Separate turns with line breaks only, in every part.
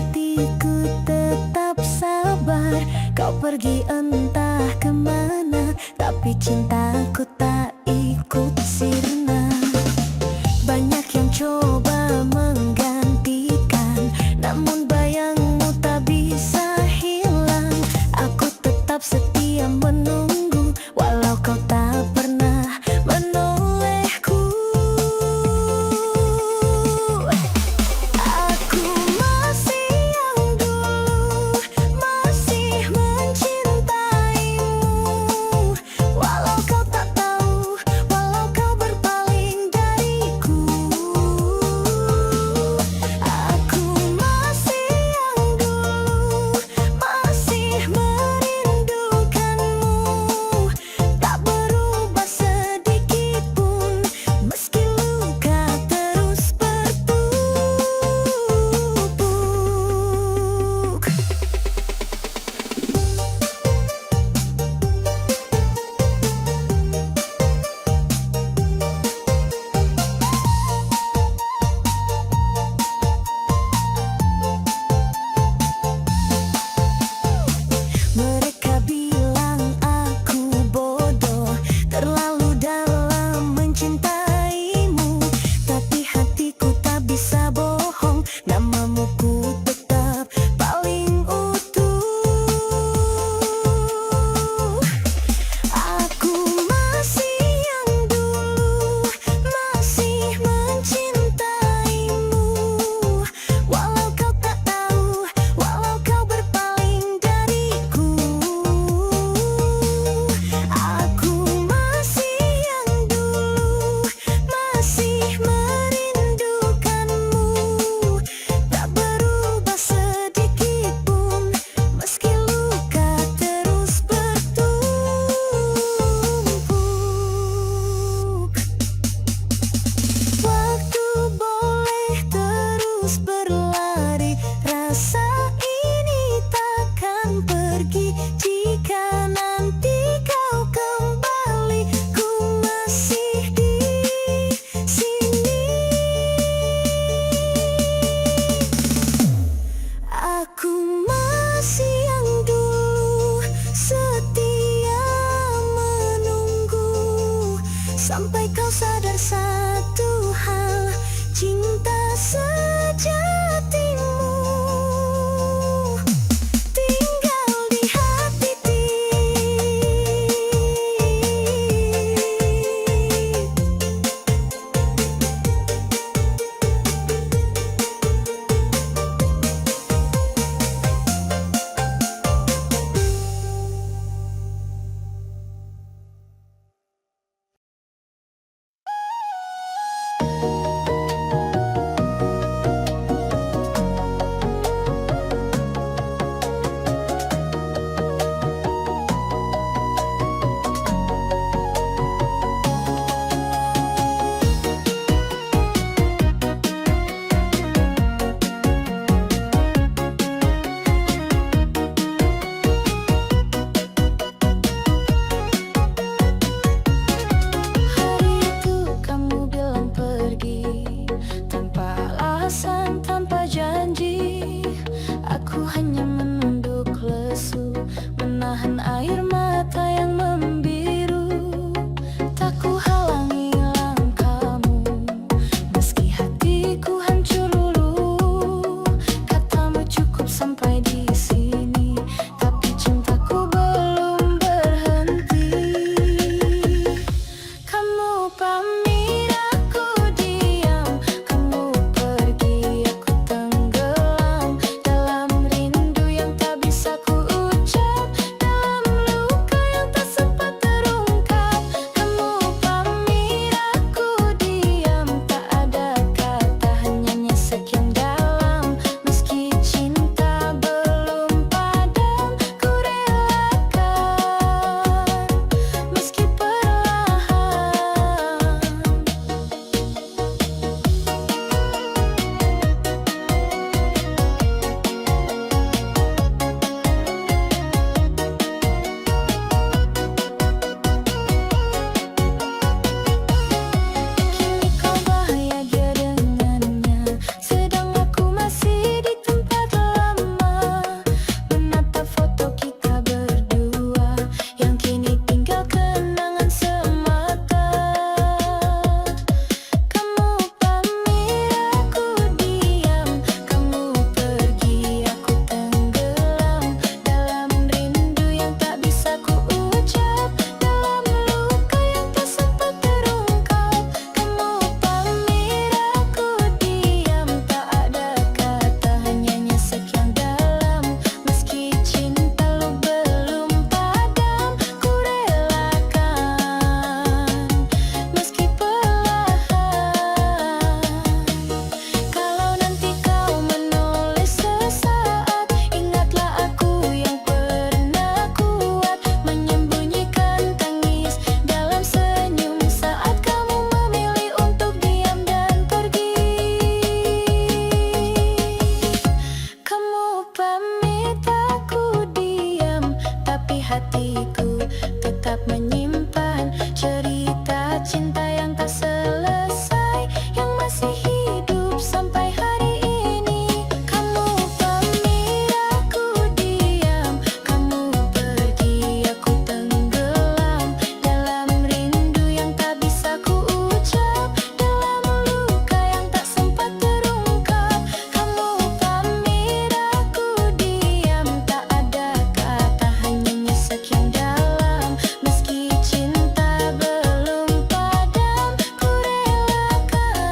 hatiku tetap sabar. Kau pergi entah kemana, tapi cintaku tak ikut sirna. Banyak yang coba menggantikan, namun bayangmu tak bisa hilang. Aku tetap setia menunggu, walau kau tak pernah menolehku. Aku masih yang dulu, masih mencintaimu, walau kau tak tahu hatiku tetap menyimpan cerita cinta yang tak selesai, yang masih hidup sampai hari ini. Kamu pamit, aku diam. Kamu pergi, aku tenggelam dalam rindu yang tak bisa ku ucap, dalam luka yang tak sempat terungkap. Kamu pamit, aku diam. Tak ada kata, hanya nyesek yang dalam. Meski cinta belum padam, ku relakan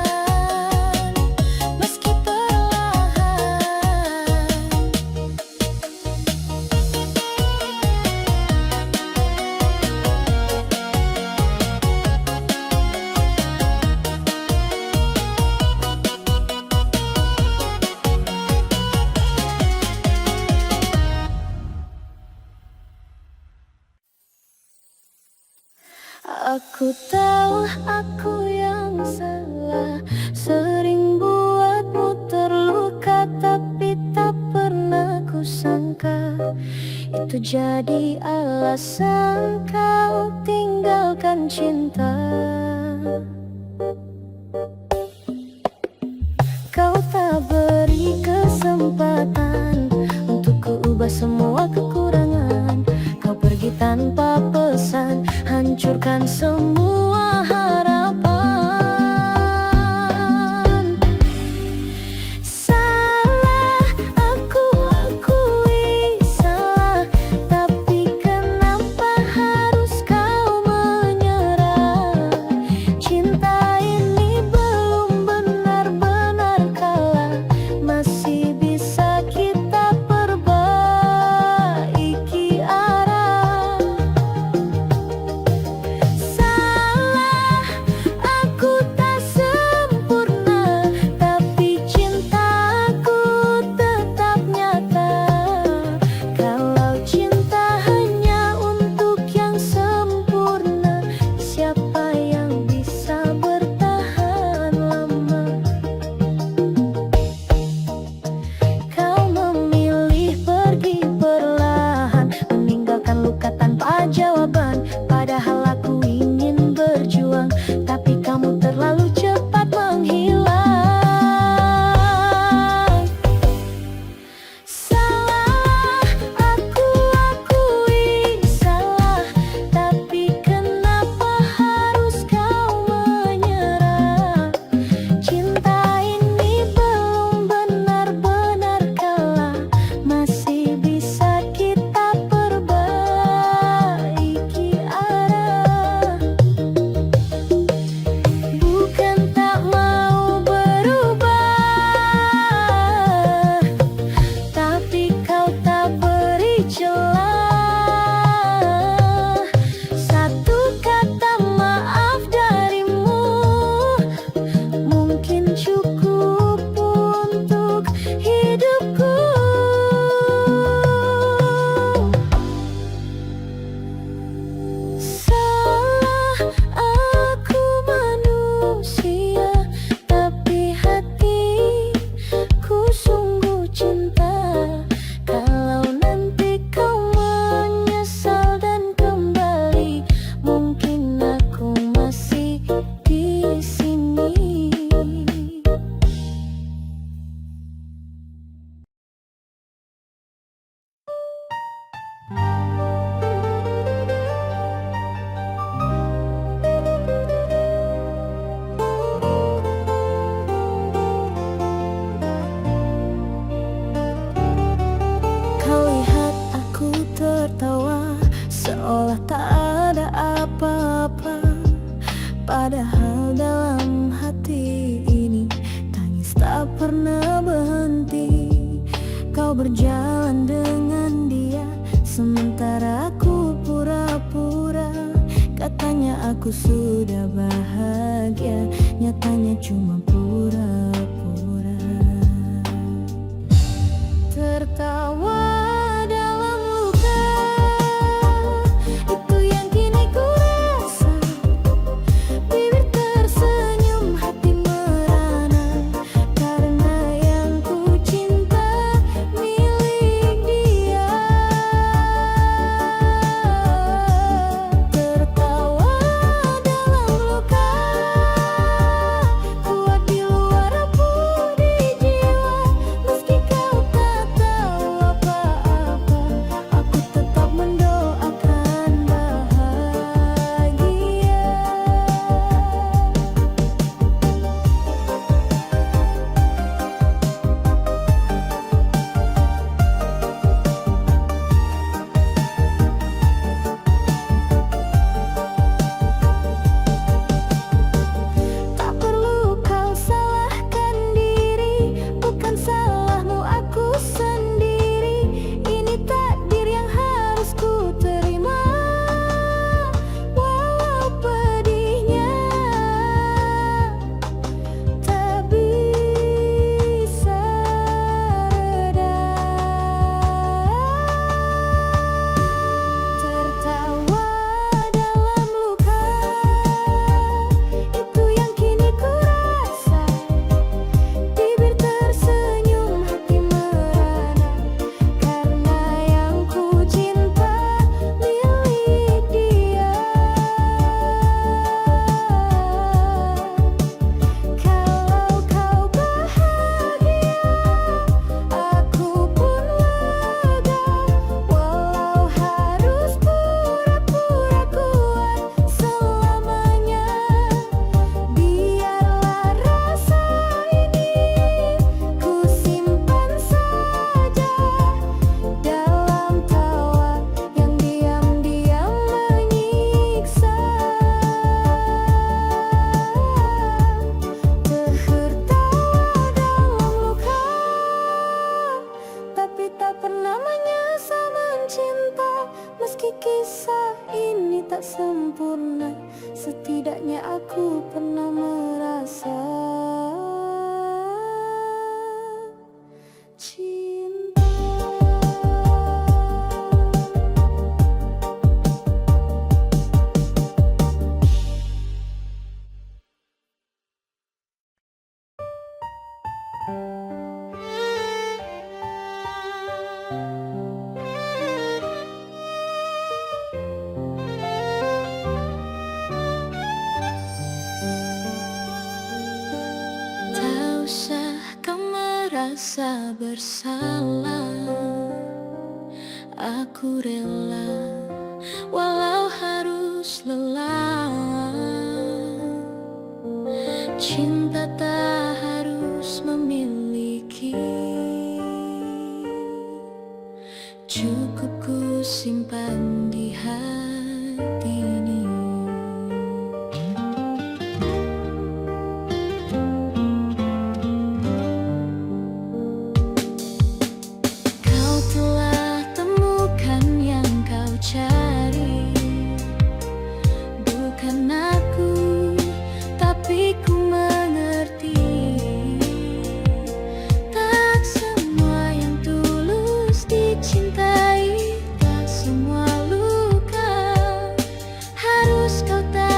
meski perlahan. Aku tahu aku yang salah, sering buatmu terluka, tapi tak pernah kusangka itu jadi alasan kau tinggalkan cinta. Kau tak beri kesempatan untuk ku ubah semua kekurangan. Kau pergi tanpa pesan, hancurkan semua harapan. Salah, aku akui salah, tapi kenapa harus kau menyerah? Cinta ini belum benar-benar kalah, masih bisa kita perbaiki arah. Salah, aku tak sempurna, tapi cintaku tetap nyata. Kalau cinta hanya untuk yang sempurna, siapa yang bisa bertahan lama? Kau memilih pergi perlahan, meninggalkan luka tanpa jawaban. Padahal aku ingin berjuang, tapi kamu terlalu cepat menghilang. Salah, aku akui salah, tapi kenapa harus kau menyerah? Cinta ini belum benar-benar kalah, masih bisa kita perbaiki arah. Bukan tak mau berubah, tapi kau tak beri celah. Satu kata maaf darimu mungkin cukup untuk hidupku. Salah, aku manusia, tapi hatiku sungguh cinta. Kalau nanti kau menyesal dan kembali, mungkin aku masih di sini. Kau lihat aku tertawa, seolah tak ada apa-apa. Padahal dalam hati ini tangis tak pernah berhenti. Kau berjalan dengan dia, sementara aku pura-pura. Katanya aku sudah bahagia, nyatanya cuma pura-pura. Tertawa dalam luka, itu yang kini ku rasa. Bibir tersenyum, hati merana, karena yang ku cinta milik dia. tak pernah menyesal mencinta. Meski kisah ini tak sempurna, setidaknya aku pernah merasa cinta. Tak usah kau merasa bersalah, aku rela walau harus lelah. Cinta tak harus memiliki, cukup ku simpan di hati ini. Kau telah temukan yang kau cari, bukan aku, tapi ku mengerti. Tak semua yang tulus dicintai, tak semua luka harus kau tangisi.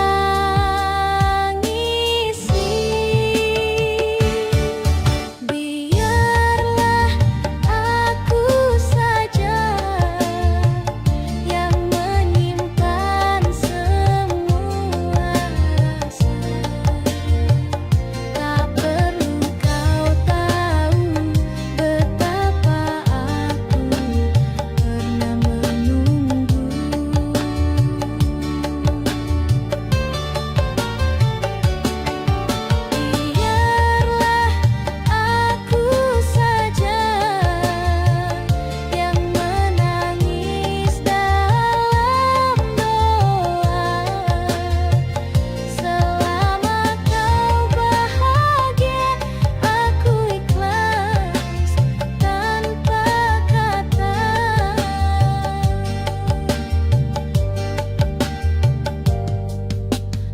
Biarlah aku saja yang menyimpan semua rasa. Tak perlu kau tahu betapa aku pernah menunggu. Biarlah aku saja yang menangis dalam doa. Selama kau bahagia, aku ikhlas tanpa kata.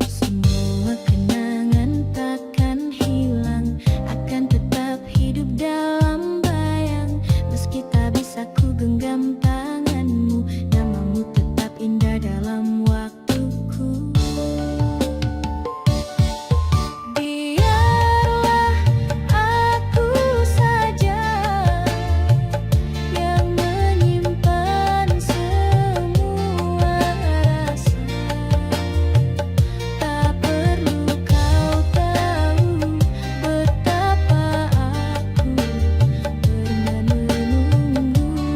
Semua kenangan takkan hilang, akan tetap hidup dalam bayang. Meski tak bisa ku genggam tanganmu, namamu tetap indah dalam waktuku. Biarlah aku saja yang menyimpan semua rasa. Tak perlu kau tahu betapa aku pernah menunggu.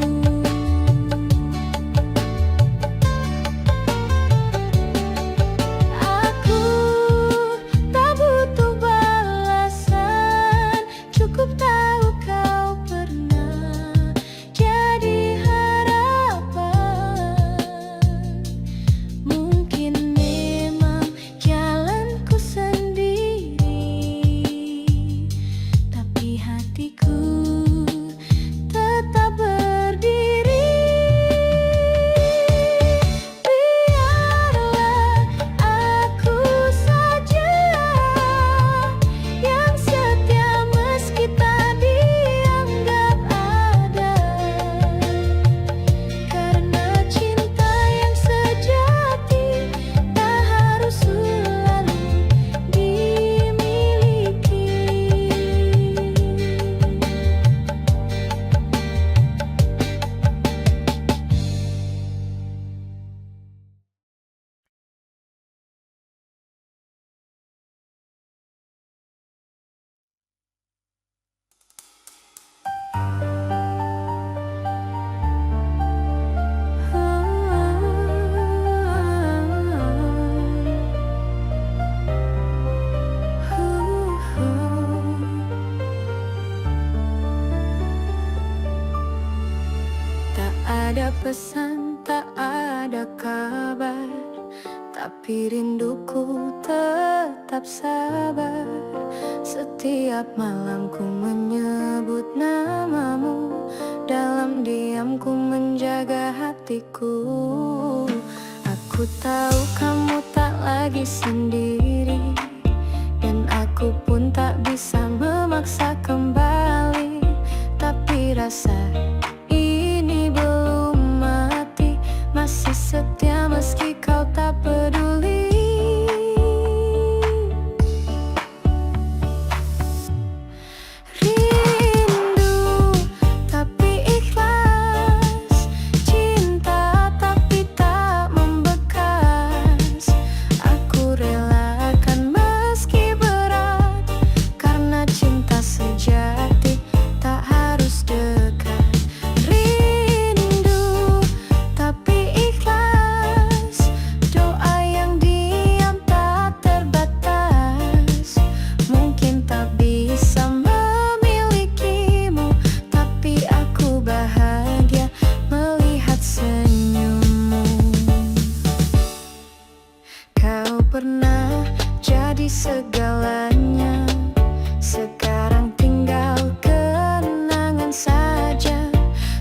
Aku tak butuh balasan, cukup tahu kau pernah jadi harapan. Mungkin memang jalanku sendiri, tapi hatiku tetap berdiri. Biarlah aku saja yang setia meski tak dianggap ada. Karena cinta yang sejati tak harus selalu dimiliki. Tak ada pesan, tak ada kabar, tak tapi rinduku tetap sabar. Setiap malam ku menyebut namamu, dalam diam ku menjaga hatiku. Aku tahu kamu tak lagi sendiri, dan aku pun tak bisa memaksa kembali. Tapi rasa ini belum mati, masih setia meski kau tak peduli. Rindu tapi ikhlas, cinta tapi tak membekas. Aku relakan meski berat, karena cinta sejati tak harus dekat. Rindu tapi ikhlas, doa yang diam tak terbatas. Mungkin tak bisa memilikimu, tapi aku bahagia melihat senyummu. Kau pernah jadi segalanya, sekarang tinggal kenangan saja.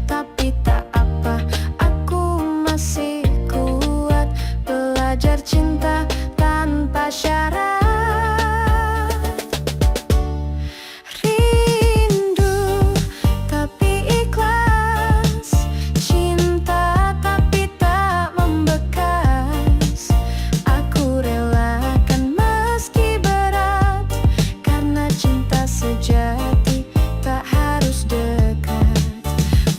Tapi tak apa, aku masih kuat belajar cinta tanpa syarat. Rindu tapi ikhlas, cinta tapi tak membekas. Aku relakan meski berat, karena cinta sejati tak harus dekat.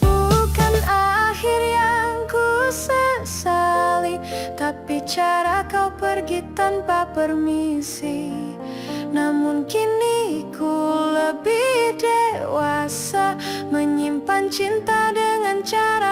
Bukan akhir yang ku sesali, tapi cara kau pergi tanpa permisi. Namun kini ku lebih dewasa, menyimpan cinta dengan cara